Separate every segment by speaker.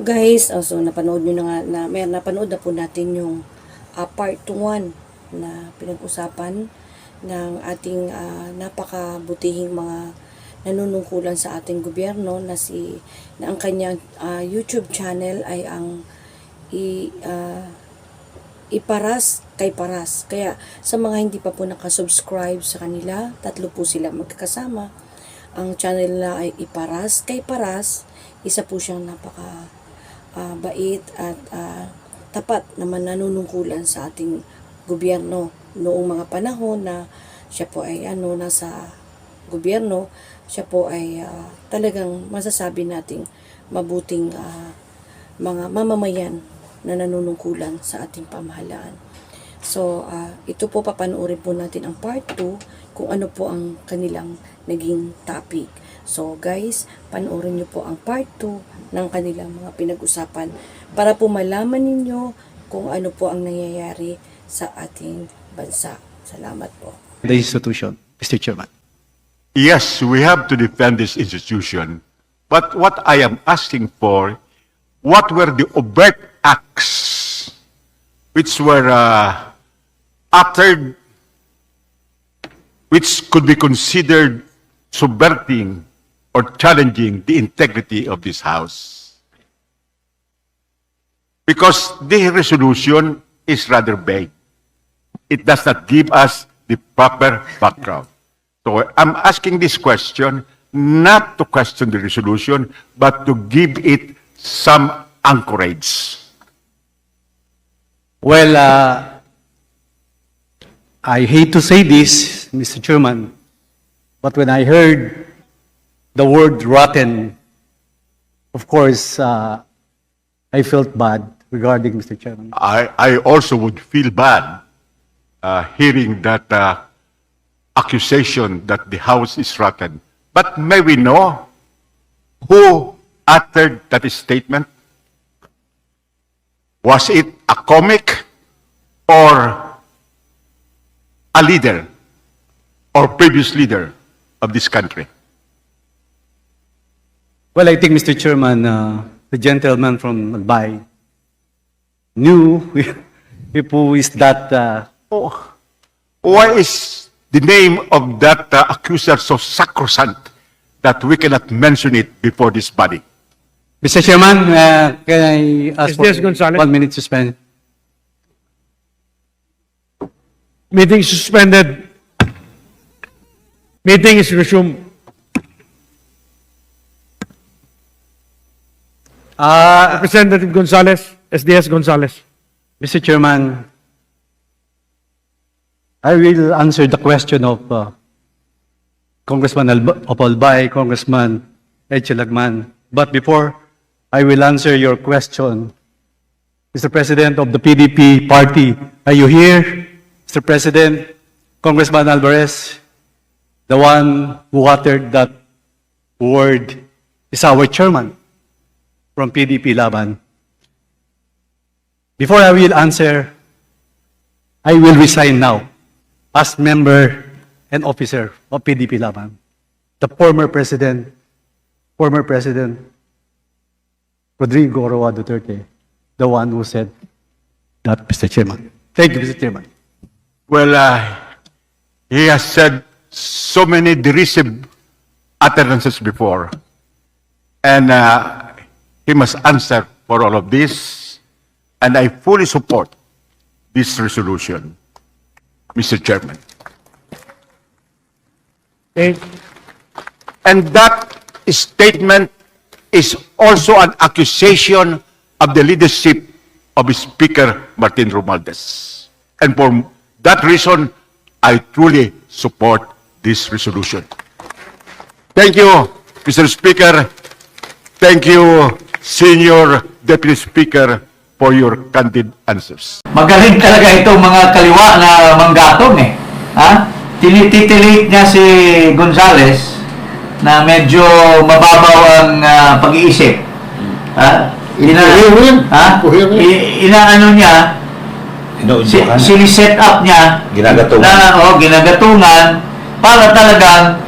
Speaker 1: Guys, so napanood nyo na nga, napanood na po natin yung part 1 na pinag-usapan ng ating napakabutihing mga nanunungkulan sa ating gobyerno na ang kanyang YouTube channel ay ang iparas kay paras. Kaya sa mga hindi pa po nakasubscribe sa kanila, 3 po sila magkakasama. Ang channel na ay iparas kay paras. Isa po siyang napaka bait at tapat naman nanunungkulan sa ating gobyerno noong mga panahon na siya po ay nasa gobyerno. Siya po ay talagang masasabi nating mabuting mga mamamayan na nanunungkulan sa ating pamahalaan. So, ito po papanoorin po natin ang part 2 kung ano po ang kanilang naging topic. So, guys, panoorin nyo po ang part 2 ng kanilang mga pinag-usapan para po malaman ninyo kung ano po ang nangyayari sa ating bansa. Salamat po.
Speaker 2: The institution, Mr. Chairman.
Speaker 3: Yes, we have to defend this institution. But what I am asking for, what were the overt acts which were uttered, which could be considered subverting or challenging the integrity of this House? Because the resolution is rather vague. It does not give us the proper background. So I'm asking this question not to question the resolution, but to give it some anchorage.
Speaker 2: Well, I hate to say this, Mr. Chairman, but when I heard the word rotten, of course, I felt bad regarding Mr. Chairman.
Speaker 3: I also would feel bad hearing that accusation that the House is rotten. But may we know who uttered that statement? Was it a comic or a leader or previous leader of this country?
Speaker 2: Well, I think, Mr. Chairman, the gentleman from Albay knew who is that.
Speaker 3: Why is the name of that accuser so sacrosanct that we cannot mention it before this body?
Speaker 2: Mr. Chairman, can I ask
Speaker 4: SDS
Speaker 2: for
Speaker 4: Gonzales.
Speaker 2: 1 minute suspension?
Speaker 4: Meeting is suspended. Meeting is resumed. Representative Gonzales, SDS Gonzales.
Speaker 2: Mr. Chairman, I will answer the question of Congressman of Albay, Congressman Edge Lagman. But before I will answer your question, Mr. President of the PDP party, are you here? Mr. President, Congressman Alvarez, the one who uttered that word is our chairman from PDP Laban. Before I will answer, I will resign now as member and officer of PDP Laban. The former President Rodrigo Roa Duterte, the one who said that, Mr. Chairman. Thank you, Mr. Chairman.
Speaker 3: Well, he has said so many derisive utterances before, and he must answer for all of this, and I fully support this resolution, Mr. Chairman.
Speaker 4: Okay.
Speaker 3: And that statement is also an accusation of the leadership of Speaker Martin Romualdez. And for that reason, I truly support this resolution. Thank you, Mr. Speaker. Thank you, Senior Deputy Speaker, for your candid answers.
Speaker 5: Magaling talaga itong mga kaliwa na manggatong eh. Ha? Tinititilit niya si Gonzales na medyo mababaw ang pag-iisip. Ha? Inaano niya, siniset up niya ginagatungan para talagang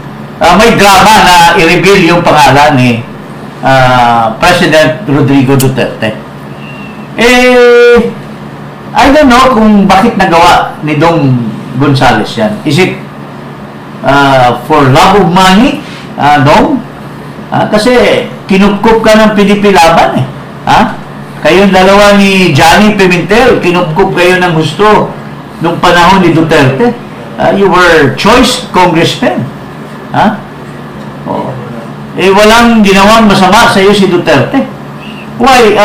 Speaker 5: may drama na i-reveal yung pangalan ni President Rodrigo Duterte. I don't know kung bakit nagawa ni Dong Gonzales yan. Is it for love of money, Dong? Kasi kinupkup ka ng PDP Laban eh. Kayong dalawa ni Johnny Pimentel, kinupkup kayo ng gusto nung panahon ni Duterte. You were choice congressmen. Oh. Walang ginawang masama sa iyo si Duterte. Why?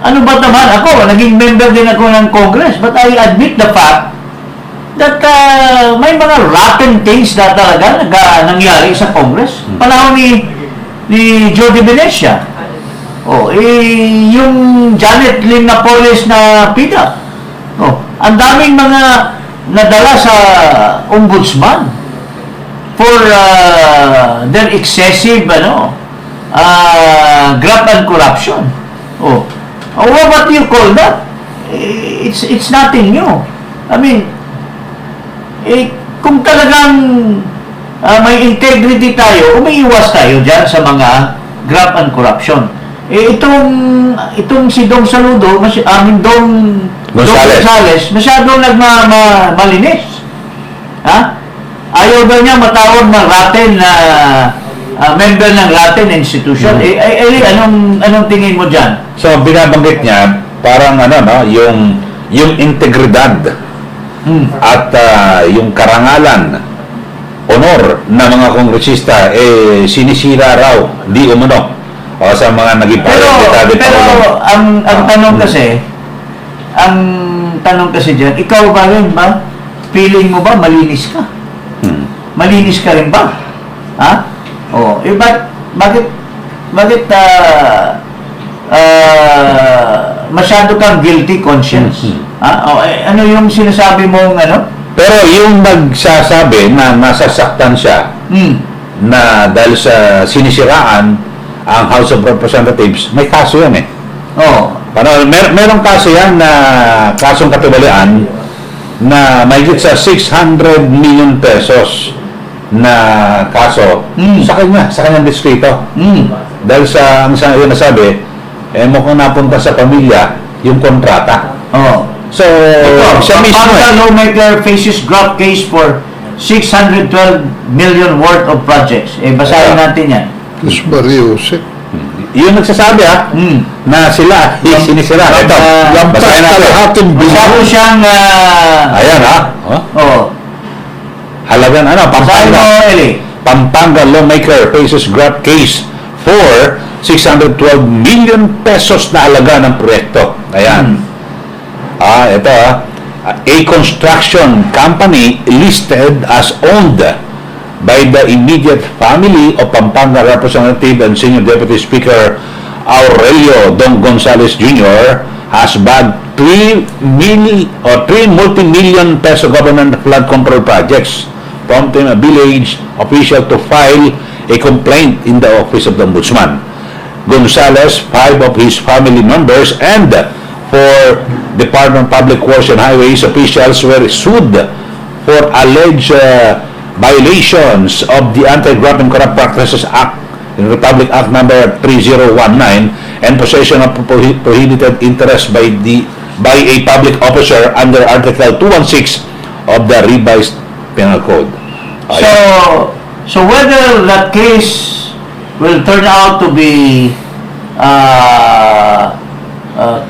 Speaker 5: Ano ba naman ako? Naging member din ako ng Congress, but I admit the fact that may mga rotten things na talaga nangyari sa Congress. Panahon ni Jody Venecia. Yung Janet Lim Napoles na PIDA. Ang daming mga nadala sa ombudsman for their excessive graft and corruption. What do you call that? It's nothing new. I mean, kung talagang may integrity tayo, umiiwas tayo dyan sa mga graft and corruption. Itong si Dong Saludo, Dong Gonzales, masyadong malinis. Ayaw ba niya matawag ng Latin na member ng Latin institution? Anong tingin mo dyan?
Speaker 6: So, binabanggit niya, parang yung integridad at yung karangalan, honor na mga kongresista, sinisira raw, di umano, sa mga naging
Speaker 5: pero ang tanong kasi dyan, ikaw ba rin ba? Feeling mo ba malinis ka? Malinis ka rin ba? Bakit masyado kang guilty conscience? Ano yung sinasabi mong
Speaker 6: Pero yung nagsasabi na nasasaktan siya na dahil sa sinisiraan ang House of Representatives, may kaso yan eh. Merong kaso yan na kasong katibalian na mahigit sa 600 million pesos na kaso sa kanyang distrito. Dahil sa ang yun nasabi, mukhang napunta sa pamilya yung kontrata. So, siya mismo
Speaker 5: lawmaker faces graft case for 612 million worth of projects. Basahin natin yan.
Speaker 7: Mas Mariusip.
Speaker 6: Yun nagsasabi na sila sinisira. Ito, basahin natin.
Speaker 5: Masyado siyang
Speaker 6: ayan halagang Pampanga lawmaker faces graft case for 612 million pesos na halaga ng proyekto. Ayan. Ito a construction company listed as owned by the immediate family of Pampanga Representative and Senior Deputy Speaker Aurelio Dong Gonzales Jr. has bagged 3 multi-million peso government flood control projects, prompting a village official to file a complaint in the office of the Ombudsman. Gonzales, 5 of his family members, and 4 Department of Public Works and Highways officials were sued for alleged violations of the Anti-Graft and Corrupt Practices Act in Republic Act number 3019 and possession of prohibited interest by a public officer under Article 216 of the revised Penal Code.
Speaker 5: So whether that case will turn out to be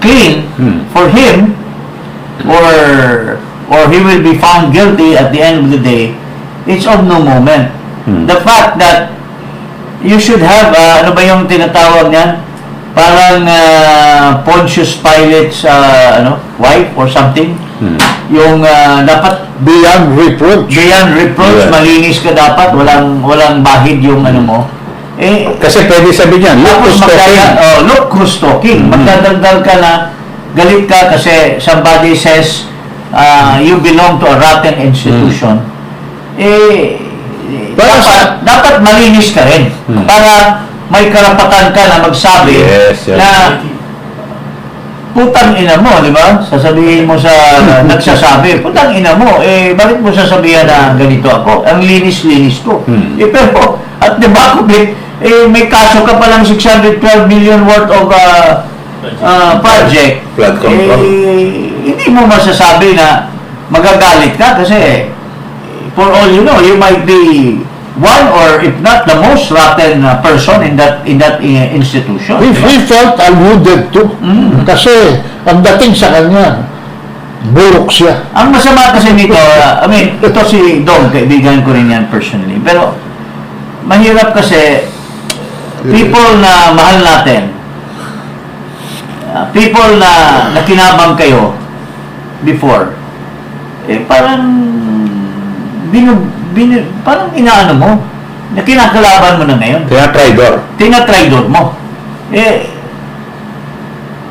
Speaker 5: clean for him, or he will be found guilty at the end of the day, it's of no moment. The fact that you should have, ano ba yung tinatawag niyan? Parang Pontius Pilate's wife or something. Yung dapat
Speaker 7: Beyond reproach.
Speaker 6: Yeah.
Speaker 5: malinis ka dapat, walang bahid yung mo.
Speaker 6: Kasi pwede sabihin niyan, look who's talking.
Speaker 5: Look who's talking. Magdadagdag ka na, galit ka kasi somebody says you belong to a rotten institution. Dapat malinis ka rin. Para may karapatan ka na magsabi na putang ina mo, di ba? Sasabihin mo sa nagsasabi, putang ina mo, bakit mo sasabihan na ganito ako? Ang linis-linis ko. Pero at at the back of it, may kaso ka palang 612 million worth of project.
Speaker 6: Flood control.
Speaker 5: Hindi mo masasabi na magagalit ka kasi for all you know, you might be one or if not the most rotten person in that institution.
Speaker 7: He felt alluded to. Kasi, ang dating sa kanya, bulok siya.
Speaker 5: Ang masama kasi nito, I mean, ito si Dong, kaibigan ko rin yan personally. Pero, mahirap kasi, people na mahal natin, people na nakinabang kayo before, parang, parang inaano mo, na kinakalaban mo na ngayon. Tinatraidor mo.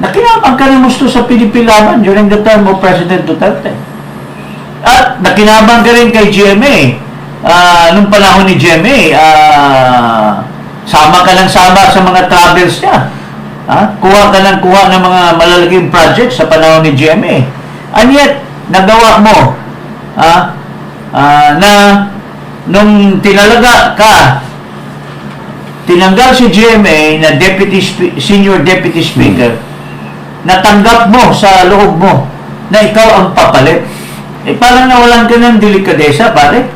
Speaker 5: Nakinabang ka na gusto sa Pilipilaban during the term of President Duterte. At nakinabang ka rin kay GMA. Nung panahon ni GMA, sama ka ng sama sa mga travels niya. Kuha ka ng kuha ng mga malalaking projects sa panahon ni GMA. And yet, nagawa mo na nung tinanggal si GMA na senior deputy speaker, natanggap mo sa loob mo na ikaw ang papalit. Parang nawalan ka ng delikadesa, pare.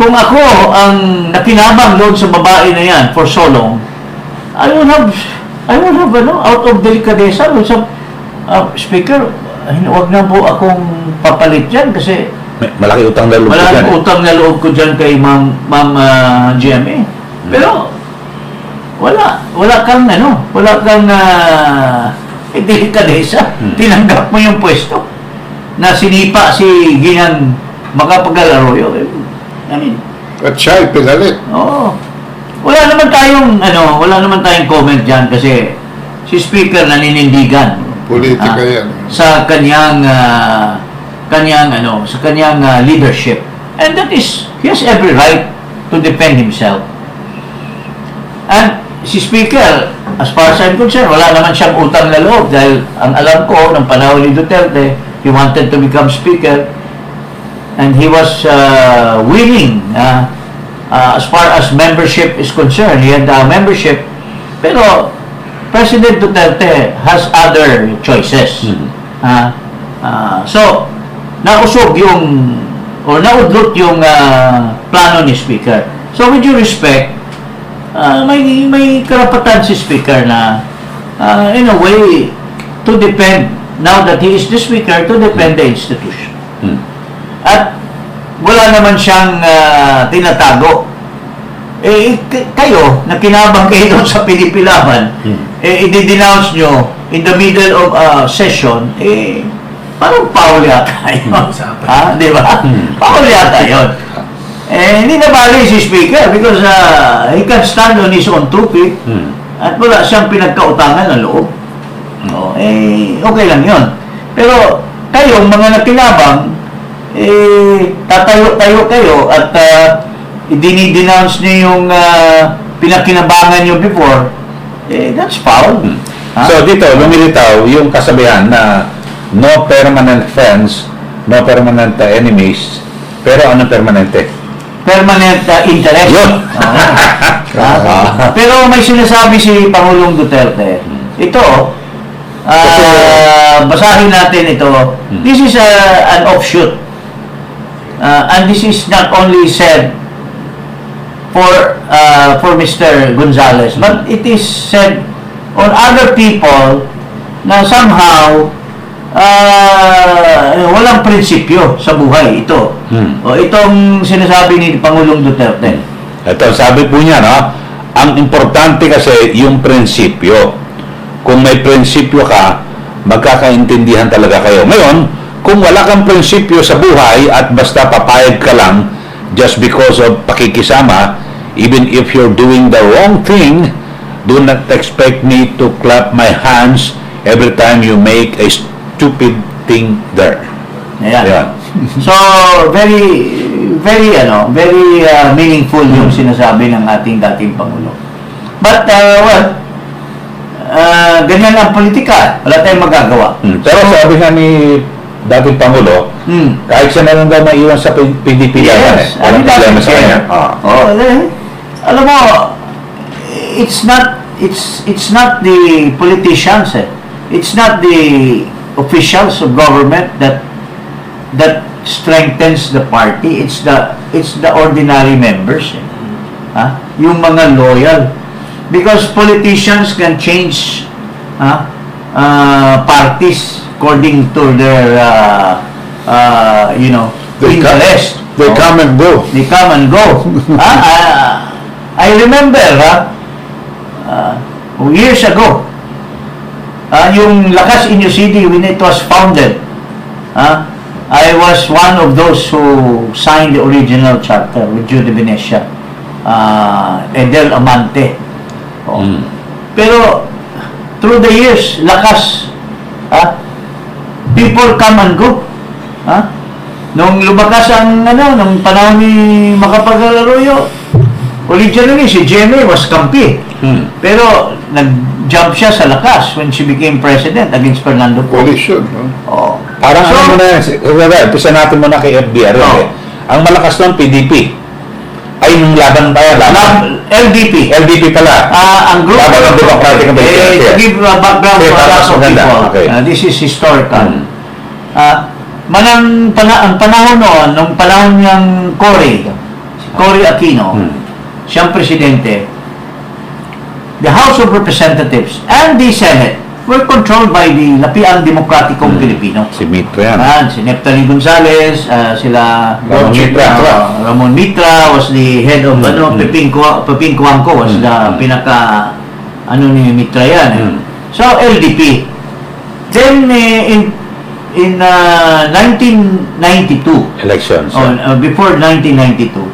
Speaker 5: Kung ako ang nakinabang doon sa babae na yan for so long, I would have out of delikadesa doon sa speaker, huwag na po akong papalit dyan kasi
Speaker 6: Malaki utang na loob ko dyan.
Speaker 5: Malaki utang na loob ko dyan kay Ma'am GMA. Pero, wala kang delikadesa. Tinanggap mo yung pwesto na sinipa si Ginang Macapagal-Arroyo. I mean,
Speaker 7: At siya ay pinalit.
Speaker 5: oo. Wala naman tayong comment dyan kasi si Speaker naninindigan
Speaker 7: Politika yan.
Speaker 5: sa kanyang leadership. And that is, he has every right to defend himself. And si Speaker, as far as I'm concerned, wala naman siyang utang na loob dahil ang alam ko, ng panahon ni Duterte, he wanted to become Speaker and he was willing as far as membership is concerned. He had membership, pero President Duterte has other choices. So, naudlot yung plano ni Speaker. So, with due respect, may karapatan si Speaker na in a way to defend, now that he is the Speaker, to defend the institution. At wala naman siyang tinatago. Kayo, na kinabang kayo doon sa Pilipilaban, i-denounce nyo in the middle of session, parang foul yata yun. Di ba? Foul yata yun. Hindi na bali si Speaker because he can stand on his own 2 feet at wala siyang pinagkautangan ng loob. Okay lang yun. Pero kayong mga nakinabang, tatayo-tayo kayo at dinidenounce niyo yung pinakinabangan niyo before, that's foul.
Speaker 6: So dito, lumilitaw yung kasabihan na no permanent friends, no permanent enemies, pero ano permanente?
Speaker 5: Permanent interest.
Speaker 6: Yun.
Speaker 5: Pero may sinasabi si Pangulong Duterte. Ito, basahin natin ito. This is an offshoot. And this is not only said for Mr. Gonzales, but it is said on other people na somehow walang prinsipyo sa buhay ito. O itong sinasabi ni Pangulong Duterte.
Speaker 6: Ito, sabi po niya, no? Ang importante kasi yung prinsipyo. Kung may prinsipyo ka, magkakaintindihan talaga kayo. Ngayon, kung wala kang prinsipyo sa buhay at basta papayag ka lang just because of pakikisama, even if you're doing the wrong thing, do not expect me to clap my hands every time you make a stupid thing there.
Speaker 5: Ayan.
Speaker 6: Ayan.
Speaker 5: So, very meaningful yung sinasabi ng ating dating Pangulo. But, ganyan ang politika. Wala tayong magagawa.
Speaker 6: Pero sabi nga ni dating Pangulo, kahit siya na lang daw maiwan sa PDP
Speaker 5: Yes.
Speaker 6: walang problema sa kanya.
Speaker 5: Alam mo, it's not the politicians, it's not the officials of government that strengthens the party. It's the ordinary members, yung mga loyal, because politicians can change parties according to their interest.
Speaker 7: They come and go.
Speaker 5: They come and go. I remember, years ago, yung Lakas Inyo City, when it was founded, I was one of those who signed the original charter with Judy Venecia, Edel Amante. Pero, through the years, Lakas, people come and go. Nung lumakas ang nung panahon ni Macapagal Arroyo, originally si GMA was kampi. Pero nag-jump siya sa Lakas when she became president against Fernando Poe.
Speaker 7: Coalition, no?
Speaker 5: Oh.
Speaker 6: Parang
Speaker 5: So,
Speaker 6: ano muna, umpisa natin muna kay FDR. Ang malakas nun, PDP. Ay, yung laban pa yan.
Speaker 5: LDP.
Speaker 6: LDP pala.
Speaker 5: Ang grupo
Speaker 6: Laban ng Democratic and
Speaker 5: to give background
Speaker 6: Okay,
Speaker 5: for a lot
Speaker 6: tapos
Speaker 5: of
Speaker 6: maganda.
Speaker 5: people.
Speaker 6: Okay.
Speaker 5: This is historical. Ang panahon noon, nung panahon niyang Cory Aquino, siyang presidente, the House of Representatives and the Senate were controlled by the Lapiang Demokratikong Pilipino.
Speaker 6: Si Mitra yan.
Speaker 5: Si Neftali Gonzales, sila
Speaker 6: Ramon Mitra.
Speaker 5: Ramon Mitra was the head of Pepin Cuangco was the pinaka ni Mitra yan. So LDP. Then in 1992,
Speaker 6: Elections.
Speaker 5: before 1992,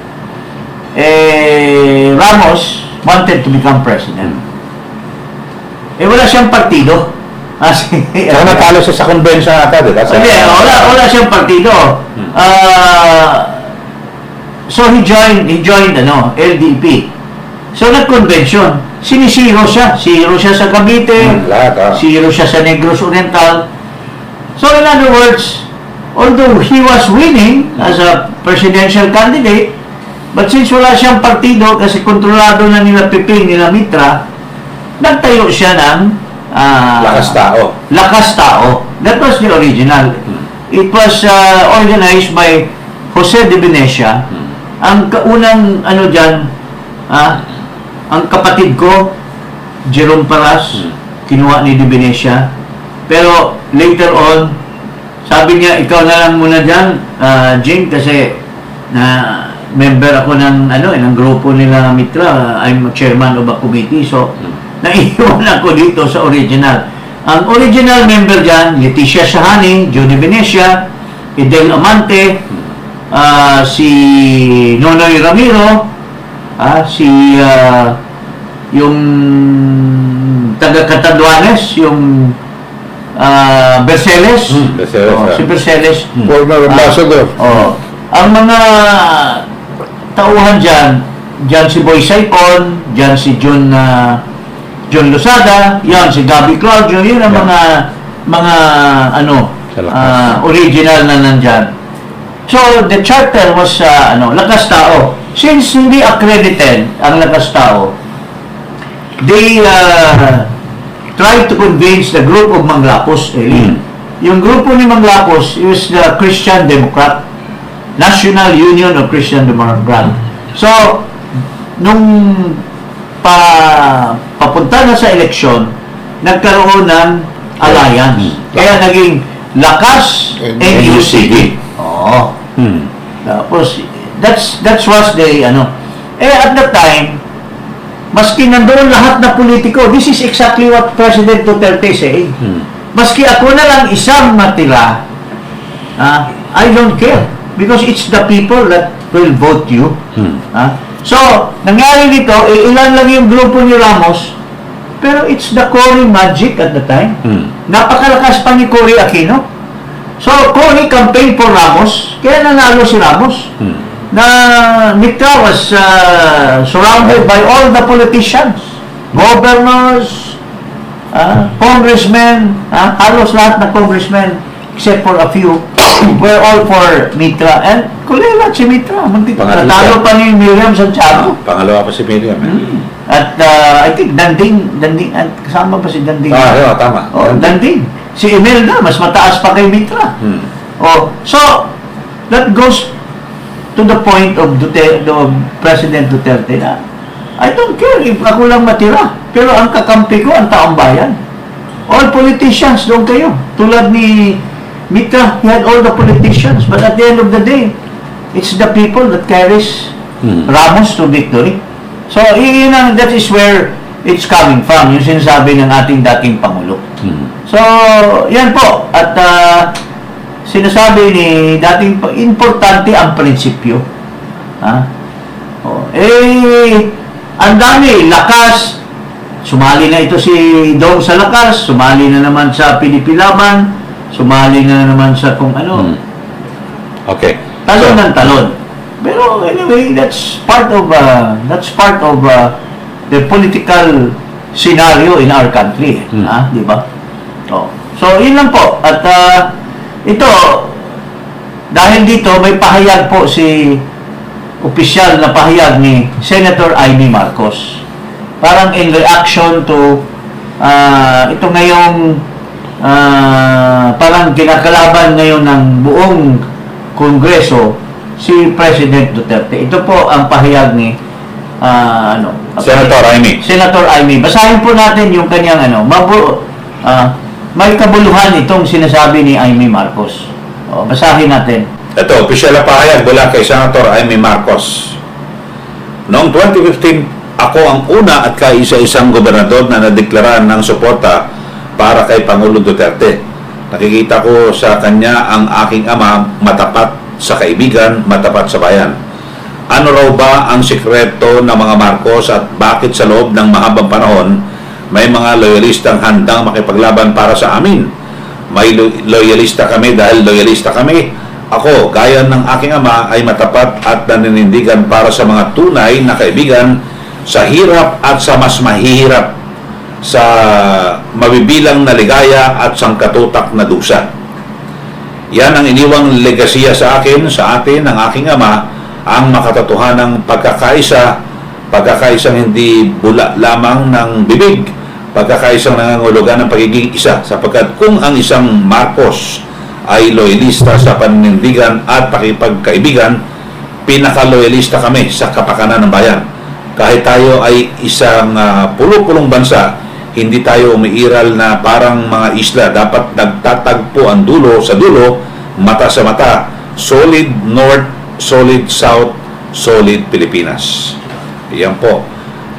Speaker 5: Ramos wanted to become president. Wala siyang partido.
Speaker 6: Saka natalo siya sa convention ata, di ba?
Speaker 5: Hindi, wala siyang partido. So he joined LDP. So nag-convention. Sinisiro siya. Siro siya sa Cavite.
Speaker 6: Lahat,
Speaker 5: Siro siya sa Negros Oriental. So in other words, although he was winning as a presidential candidate, but since wala siyang partido kasi kontrolado na nila Piping, nila Mitra, nagtayo siya ng
Speaker 6: Lakas Tao.
Speaker 5: Lakas Tao. That was the original. It was organized by Jose de Venecia. Ang unang dyan, ang kapatid ko, Jerome Paras, kinuha ni de Venecia. Pero later on, sabi niya, ikaw na lang muna dyan, Jing, kasi member ako ng grupo nila Mitra. I'm chairman of a committee, so naiiwan ako dito sa original. Ang original member dyan, Leticia Shahani, Judy Venecia, Edel Amante, si Nonoy Ramiro, yung taga-Catanduanes, yung Berceles, si Berceles.
Speaker 7: Former ambassador.
Speaker 5: Ang mga tauhan dyan si Boy Saicon, dyan si John Losada, yan si Gabby Claudio, yun ang mga original na nandyan. So the charter was Lakas Tao. Since hindi accredited ang Lakas Tao, they tried to convince the group of Manglapos. Yung grupo ni Manglapos is the Christian Democrat, National Union of Christian Democrat. So nung papunta na sa eleksyon, nagkaroon ng alliance. Kaya naging Lakas NUCD. Tapos, that was the, at that time, maski nandoon lahat na politiko, this is exactly what President Duterte said. Maski ako na lang isang matira, I don't care. Because it's the people that will vote you. So, nangyari dito, ilan lang yung grupo ni Ramos, pero it's the Cory magic at the time. Napakalakas pa ni Cory Aquino. So, Cory campaigned for Ramos, kaya nanalo si Ramos. Na Mitra was surrounded by all the politicians, governors, congressmen, halos lahat na congressmen, except for a few, we're all for Mitra. And kulilat si Mitra.
Speaker 6: Pangatlo
Speaker 5: Natalo
Speaker 6: siya.
Speaker 5: pa ni Miriam Santiago.
Speaker 6: Pangalawa pa si Miriam.
Speaker 5: At I think Danding, at kasama pa si Danding.
Speaker 6: Tama.
Speaker 5: Oh, Danding. Si Imelda, mas mataas pa kay Mitra. Oh, so, that goes to the point of President Duterte na I don't care if ako lang matira. Pero ang kakampi ko, ang taong bayan. All politicians, doon kayo. Tulad ni Mitra, he had all the politicians. But at the end of the day, it's the people that carries Ramos to victory. So, that is where it's coming from, yung sinasabi ng ating dating Pangulo. So, yan po. At sinasabi ni dating, importante ang prinsipyo. Ang dami, lakas. Sumali na ito si Dong sa lakas, sumali na naman sa Pilipilaban, sumali na naman sa kung ano.
Speaker 6: Okay.
Speaker 5: Talon ng talon. Pero anyway, that's part of the political scenario in our country, di ba? So, yun lang po. At ito, dahil dito may pahayag po si opisyal na pahayag ni Senator Amy Marcos. Parang in reaction to ito ngayong parang kinakalaban ngayon ng buong Kongreso si President Duterte. Ito po ang pahayag ni
Speaker 6: Senator Amy.
Speaker 5: Senator Amy. Basahin po natin yung kanyang may kabuluhan itong sinasabi ni Amy Marcos. Basahin natin.
Speaker 6: Ito, opisyal na pahayag mula kay Senator Amy Marcos. Noong 2015, ako ang una at kaisa-isang gobernador na nadeklara ng suporta para kay Pangulong Duterte. Nakikita ko sa kanya ang aking ama, matapat sa kaibigan, matapat sa bayan. Ano raw ba ang sikreto ng mga Marcos at bakit sa loob ng mahabang panahon may mga loyalistang handang makipaglaban para sa amin? May loyalista kami dahil loyalista kami. Ako, gaya ng aking ama, ay matapat at naninindigan para sa mga tunay na kaibigan sa hirap at sa mas mahihirap, sa mabibilang na ligaya at sangkatutak na dusa. Yan ang iniwang legasiya sa akin, sa atin, ng aking ama, ang makatotohanang pagkakaisang hindi bula lamang ng bibig, pagkakaisang nangangulugan ng pagiging isa, sapagkat kung ang isang Marcos ay loyalista sa paninindigan at pakipagkaibigan, pinaka-loyalista kami sa kapakanan ng bayan. Kahit tayo ay isang pulo-pulong bansa, hindi tayo umiiral na parang mga isla. Dapat nagtatagpo ang dulo sa dulo, mata sa mata. Solid North, solid South, solid Pilipinas. Iyan po.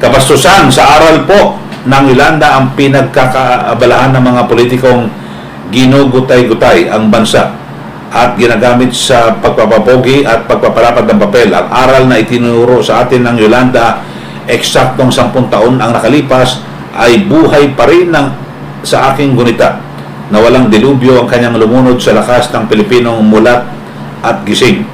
Speaker 6: Kabastusan sa aral po ng Yolanda ang pinagkakaabalahan ng mga politikong ginugutay-gutay ang bansa at ginagamit sa pagpapapogi at pagpapalapat ng papel. Ang aral na itinuro sa atin ng Yolanda, eksaktong 10 taon ang nakalipas, ay buhay pa rin sa aking gunita na walang dilubyo ang kanyang lumunod sa lakas ng Pilipinong mulat at gising.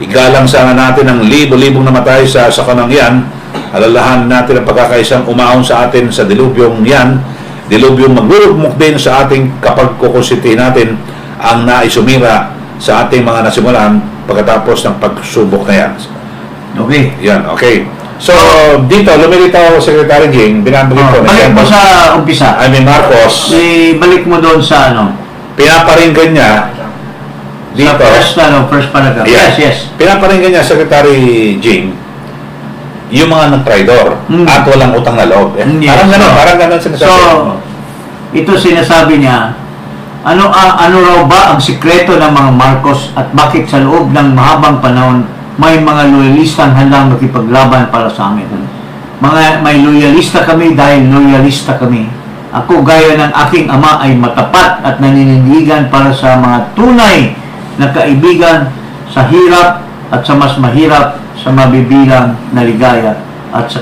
Speaker 6: Igalang sana natin ang libo-libong namatay sa sakanang yan. Alalahan natin ang pagkakaisang umahon sa atin sa dilubyong yan. Dilubyong magurugmok din sa ating kapag kukusitihin natin ang naisumira sa ating mga nasimulan pagkatapos ng pagsubok na yan.
Speaker 5: Okay.
Speaker 6: Yan, okay. So, dito, lumilitaw Secretary Ging, binabagin ko na
Speaker 5: Balik mo sa umpisa.
Speaker 6: Amy Marcos,
Speaker 5: Balik mo doon sa
Speaker 6: pinaparinggan niya dito.
Speaker 5: sa first paragraph. Yes.
Speaker 6: Pinaparinggan niya, Secretary Ging, yung mga nag-traidor at walang utang na loob.
Speaker 5: Yes.
Speaker 6: Parang ganun sinasabi.
Speaker 5: So, ito sinasabi niya, ano raw ba ang sikreto ng mga Marcos at bakit sa loob ng mahabang panahon may mga loyalistang handang makipaglaban para sa amin? May loyalista kami dahil loyalista kami. Ako gaya ng aking ama ay matapat at naninindigan para sa mga tunay na kaibigan sa hirap at sa mas mahirap, sa mabibilang na ligaya at sa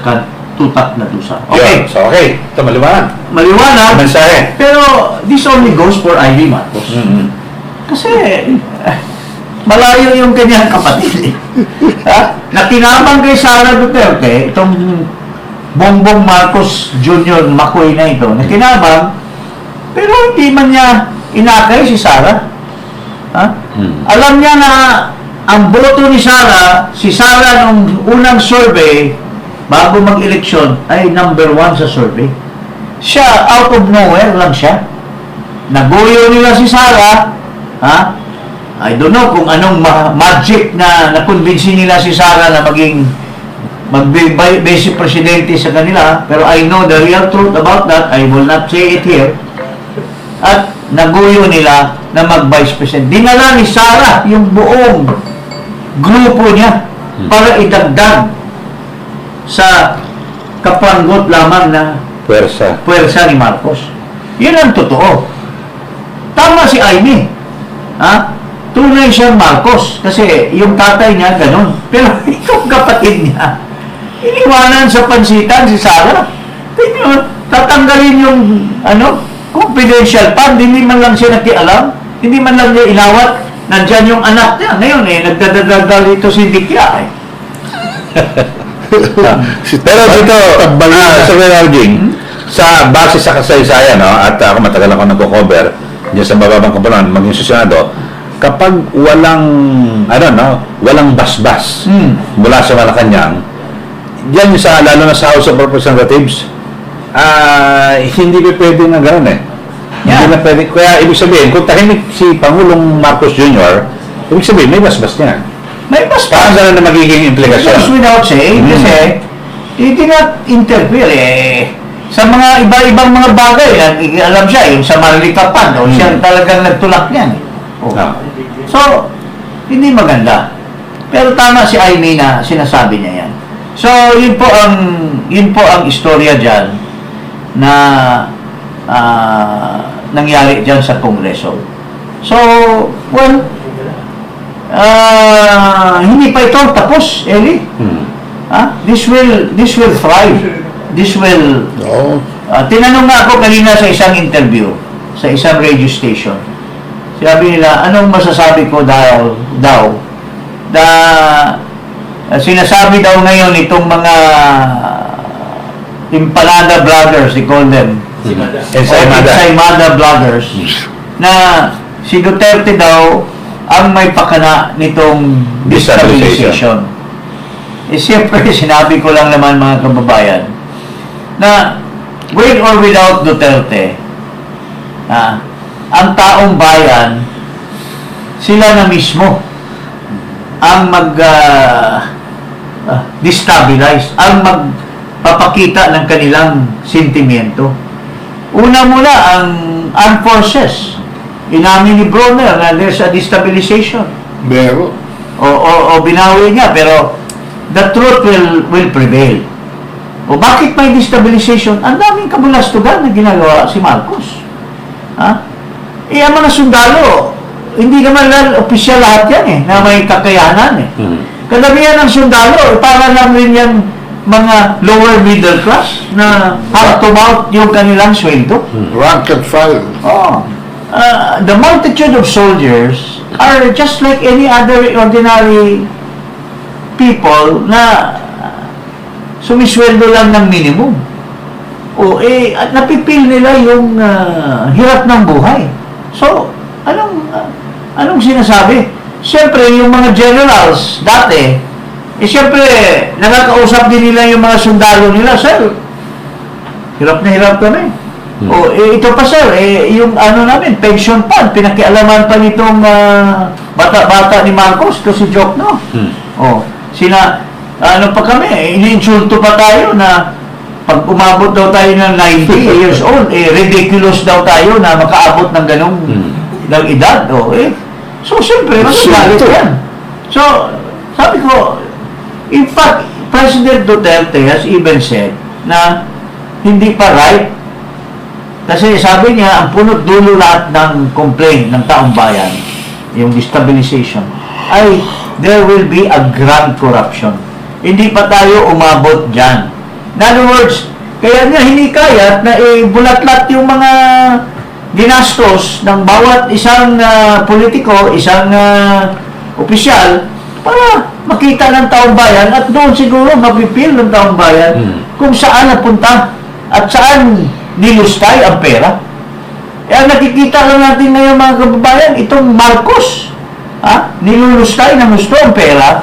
Speaker 5: tutak na dusa. Okay.
Speaker 6: Yun. So, okay. Ito, maliwanag.
Speaker 5: Maliwanag.
Speaker 6: Mensahe.
Speaker 5: Pero this only goes for Amy Marcos. Kasi malayo yung kanyang kapatid. Nakinabang kay Sara Duterte, itong Bongbong Marcos Jr. Makoy na ito, nakinabang, pero hindi man niya inakay si Sara. Alam niya na ang boto ni Sara, si Sara nung unang survey, bago mag-eleksyon, ay number 1 sa survey. Siya, out of nowhere lang siya. Naguyo nila si Sara, ha? I don't know kung anong magic na nakonvinsi nila si Sara na maging vice presidente sa kanila, pero I know the real truth about that. I will not say it here. At naguyo nila na mag-vice president. Dinala ni Sara yung buong grupo niya para idagdag sa kapanggot lamang na puwersa ni Marcos. Yun ang totoo. Tama si Amy. Ha? Tunay siyang Marcos kasi yung tatay niya ganun. Pero yung kapatid niya, iniwanan sa pansitan si Sara. Tatanggalin yung confidential fund, hindi man lang siya nakialam, hindi man lang niya inawat, nandyan yung anak niya. Ngayon nagdadadal dito si Dikya
Speaker 6: Pero dito, Sir Arjing, sa base sa kasaysayan, no, at ako matagal ako nagko-cover diyan sa bababang komponan, maging sa Senado, kapag walang basbas mula sa Malacanang, diyan lalo na sa House of Representatives, hindi pa pwede na gano'n eh. Hindi na pwede. Kaya ibig sabihin, kung tahimik si Pangulong Marcos Jr., ibig sabihin, may basbas niya.
Speaker 5: May basbas.
Speaker 6: Parang gano'n na magiging implikasyon.
Speaker 5: Goes without saying, kasi he did not interfere sa mga iba-ibang mga bagay. Alam siya, yung sa Marlikapan, siya talagang nagtulak niyan. So, hindi maganda. Pero tama si Amy na sinasabi niya yan. So, yun po ang istorya dyan na nangyari dyan sa Kongreso. So, well, hindi pa ito tapos, Eli. This will thrive. This will... tinanong nga ako kanina sa isang interview, sa isang radio station. Sabi nila, anong masasabi ko daw sinasabi daw ngayon itong mga Empanada Brothers, they call them. Ensaymada Brothers, na si Duterte daw ang may pakana nitong destabilization. Siyempre, sinabi ko lang naman mga kababayan, na with or without Duterte, ang taong bayan, sila na mismo ang destabilize, ang magpapakita ng kanilang sentimiento. Una muna, ang armed forces. Inamin ni Bronner na there's a destabilization.
Speaker 7: Meron.
Speaker 5: O binawi niya, pero the truth will prevail. O bakit may destabilization? Ang daming kabulastugan na ginagawa si Marcos. Ang mga sundalo, hindi naman opisyal lahat yan na may kakayanan Kadamihan ng sundalo, para lang rin yan mga lower middle class na hand to mouth yung kanilang sweldo.
Speaker 7: Rank and file.
Speaker 5: The multitude of soldiers are just like any other ordinary people na sumisweldo lang ng minimum. At napipil nila yung hirap ng buhay. So, anong sinasabi? Siyempre, yung mga generals dati, siyempre, nakakausap din nila yung mga sundalo nila, sir, hirap na hirap kami. Ito pa sir, yung namin, pension fund, pinakialaman pa nitong bata-bata ni Marcos, ito si Jokno. Pa kami, iniinsulto pa tayo na pag umabot daw tayo ng 90 years old, ridiculous daw tayo na makaabot ng ganong ng edad. So, siyempre, magagalit yan. So, sabi ko, in fact, President Duterte has even said na hindi pa right. Kasi sabi niya, ang punot dulo lahat ng complaint ng taong bayan, yung destabilization, ay there will be a grand corruption. Hindi pa tayo umabot dyan. In other words, kaya niya hinikayat na bulat-lat yung mga ginastos ng bawat isang politiko, isang opisyal, para makita ng taong bayan at doon siguro mapipil ng taong bayan kung saan napunta at saan nilustay ang pera. Nakikita lang natin ngayon mga kababayan, itong Marcos nilulustay ng gusto ang pera,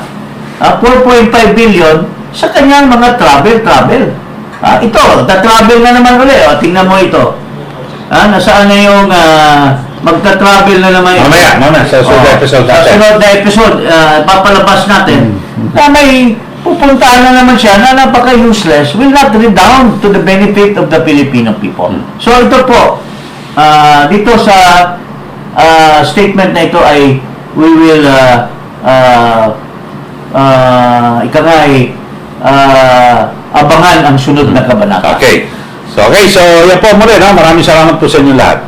Speaker 5: 4.5 billion sa kanyang mga travel. Ito, travel na naman ulit. Tingnan mo ito. Nasaan na yung magta-travel na naman ito?
Speaker 6: Mamaya, sa sunod na episode
Speaker 5: Sa
Speaker 6: natin.
Speaker 5: sunod na episode, papalabas natin. Na may pupuntahan na naman siya na napaka-useless, will not redound to the benefit of the Filipino people. So ito po, dito sa statement na ito ay we will abangan ang sunod na kabanata.
Speaker 6: Okay. So yan po muli, no? Maraming salamat po sa inyo lahat.